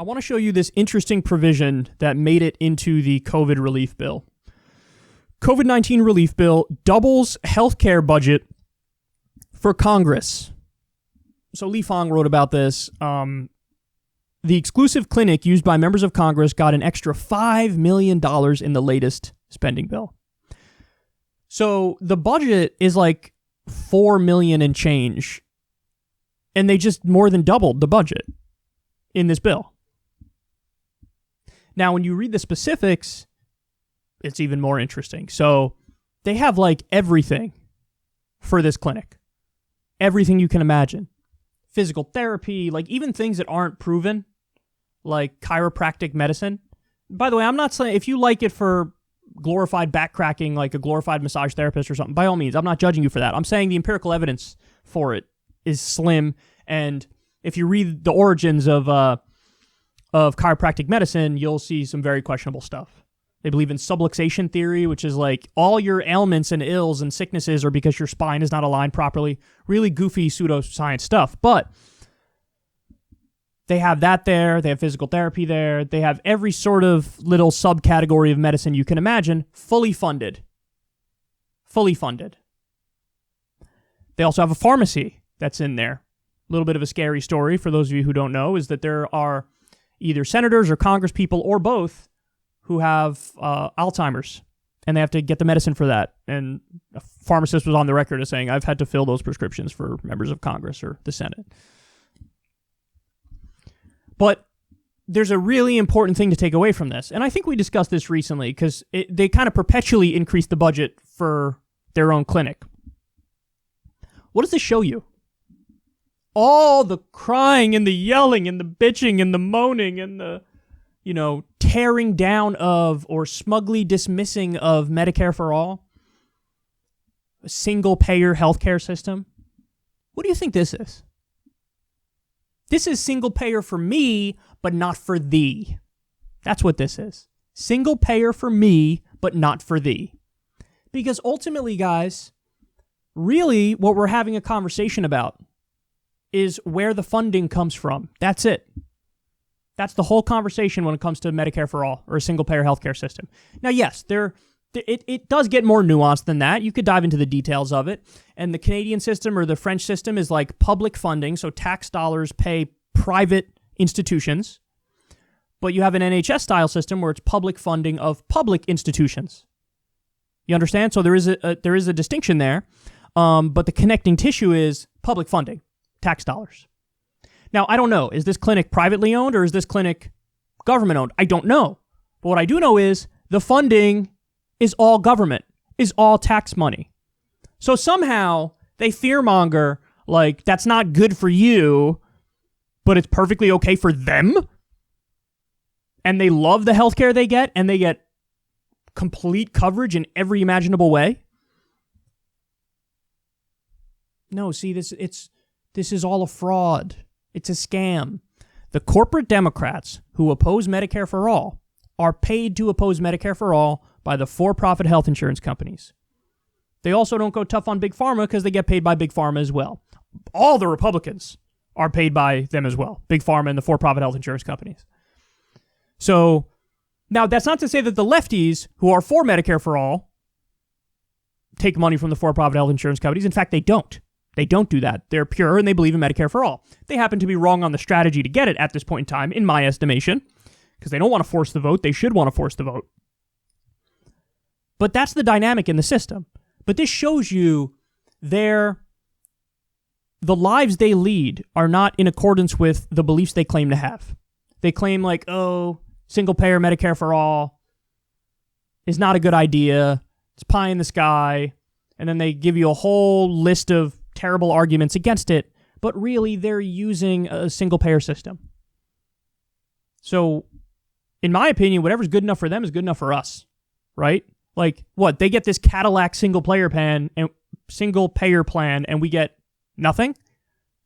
I want to show you this interesting provision that made it into the COVID relief bill. COVID-19 relief bill doubles healthcare budget for Congress. So Lee Fong wrote about this. The exclusive clinic used by members of Congress got an extra $5 million in the latest spending bill. So the budget is like $4 million and change, and they just more than doubled the budget in this bill. Now, when you read the specifics, it's even more interesting. So they have like everything for this clinic. Everything you can imagine. Physical therapy, like even things that aren't proven, like chiropractic medicine. By the way, I'm not saying if you like it for glorified back cracking, like a glorified massage therapist or something, by all means, I'm not judging you for that. I'm saying the empirical evidence for it is slim. And if you read the origins of chiropractic medicine, you'll see some very questionable stuff. They believe in subluxation theory, which is like all your ailments and ills and sicknesses are because your spine is not aligned properly. Really goofy pseudoscience stuff. But they have that there. They have physical therapy there. They have every sort of little subcategory of medicine you can imagine, fully funded. Fully funded. They also have a pharmacy that's in there. A little bit of a scary story for those of you who don't know is that there are either senators or Congress people or both who have Alzheimer's, and they have to get the medicine for that. And a pharmacist was on the record as saying, I've had to fill those prescriptions for members of Congress or the Senate. But there's a really important thing to take away from this, and I think we discussed this recently because they kind of perpetually increase the budget for their own clinic. What does this show you? All the crying and the yelling and the bitching and the moaning and the, tearing down of or smugly dismissing of Medicare for all, a single-payer healthcare system. What do you think this is? This is single-payer for me, but not for thee. That's what this is. Single-payer for me, but not for thee. Because ultimately, guys, really what we're having a conversation about is where the funding comes from. That's it. That's the whole conversation when it comes to Medicare for all or a single-payer healthcare system. Now, yes, it does get more nuanced than that. You could dive into the details of it. And the Canadian system or the French system is like public funding, so tax dollars pay private institutions. But you have an NHS-style system where it's public funding of public institutions. You understand? So there is a distinction there, but the connecting tissue is public funding. Tax dollars. Now, I don't know. Is this clinic privately owned or is this clinic government owned? I don't know. But what I do know is the funding is all government, is all tax money. So somehow they fearmonger like that's not good for you, but it's perfectly okay for them. And they love the healthcare they get and they get complete coverage in every imaginable way. No, see, this is all a fraud. It's a scam. The corporate Democrats who oppose Medicare for all are paid to oppose Medicare for all by the for-profit health insurance companies. They also don't go tough on Big Pharma because they get paid by Big Pharma as well. All the Republicans are paid by them as well. Big Pharma and the for-profit health insurance companies. So, now that's not to say that the lefties who are for Medicare for all take money from the for-profit health insurance companies. In fact, they don't. They don't do that. They're pure and they believe in Medicare for all. They happen to be wrong on the strategy to get it at this point in time, in my estimation, because they don't want to force the vote. They should want to force the vote. But that's the dynamic in the system. But this shows you the lives they lead are not in accordance with the beliefs they claim to have. They claim like, single-payer Medicare for all is not a good idea. It's pie in the sky. And then they give you a whole list of terrible arguments against it, but really they're using a single-payer system. So, in my opinion, whatever's good enough for them is good enough for us, right? Like, what? They get this Cadillac single-payer plan, and we get nothing?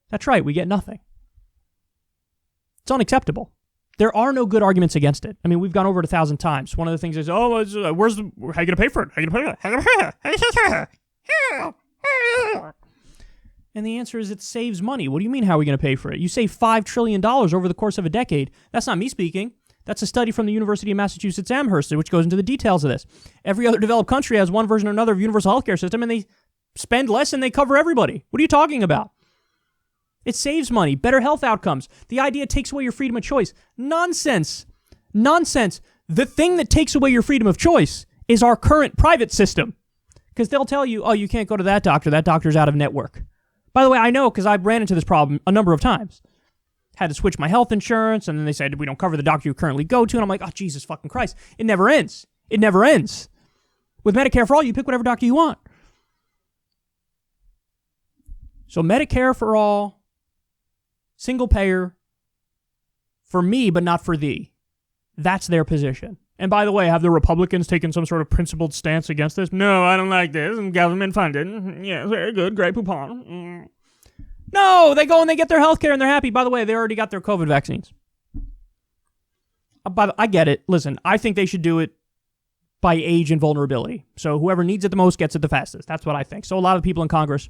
That's right, we get nothing. It's unacceptable. There are no good arguments against it. I mean, we've gone over it 1,000 times. One of the things is, how are you going to pay for it? How are you going to pay for it? And the answer is it saves money. What do you mean, how are we going to pay for it? You save $5 trillion over the course of a decade. That's not me speaking. That's a study from the University of Massachusetts Amherst, which goes into the details of this. Every other developed country has one version or another of universal healthcare system, and they spend less and they cover everybody. What are you talking about? It saves money, better health outcomes. The idea takes away your freedom of choice. Nonsense. Nonsense. The thing that takes away your freedom of choice is our current private system. Because they'll tell you, oh, you can't go to that doctor. That doctor's out of network. By the way, I know because I ran into this problem a number of times. Had to switch my health insurance, and then they said, we don't cover the doctor you currently go to. And I'm like, oh, Jesus fucking Christ. It never ends. It never ends. With Medicare for All, you pick whatever doctor you want. So Medicare for All, single payer, for me, but not for thee. That's their position. And by the way, have the Republicans taken some sort of principled stance against this? No, I don't like this. Government funded. Yeah, very good. Great poupon. No, they go and they get their health care and they're happy. By the way, they already got their COVID vaccines. I get it. Listen, I think they should do it by age and vulnerability. So whoever needs it the most gets it the fastest. That's what I think. So a lot of people in Congress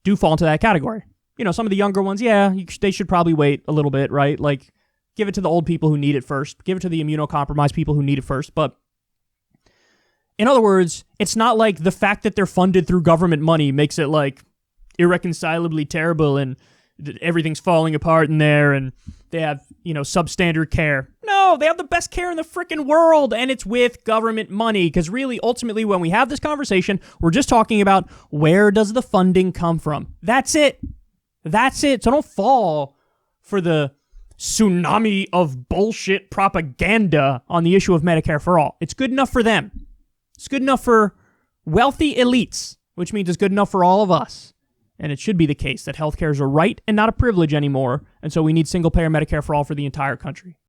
do fall into that category. You know, some of the younger ones, yeah, they should probably wait a little bit, right? Like, give it to the old people who need it first. Give it to the immunocompromised people who need it first. But in other words, it's not like the fact that they're funded through government money makes it like irreconcilably terrible and everything's falling apart in there and they have, you know, substandard care. No, they have the best care in the freaking world, and it's with government money. Because really, ultimately, when we have this conversation, we're just talking about where does the funding come from. That's it. That's it. So don't fall for the tsunami of bullshit propaganda on the issue of Medicare for All. It's good enough for them. It's good enough for wealthy elites, which means it's good enough for all of us. And it should be the case that healthcare is a right and not a privilege anymore, and so we need single-payer Medicare for all for the entire country.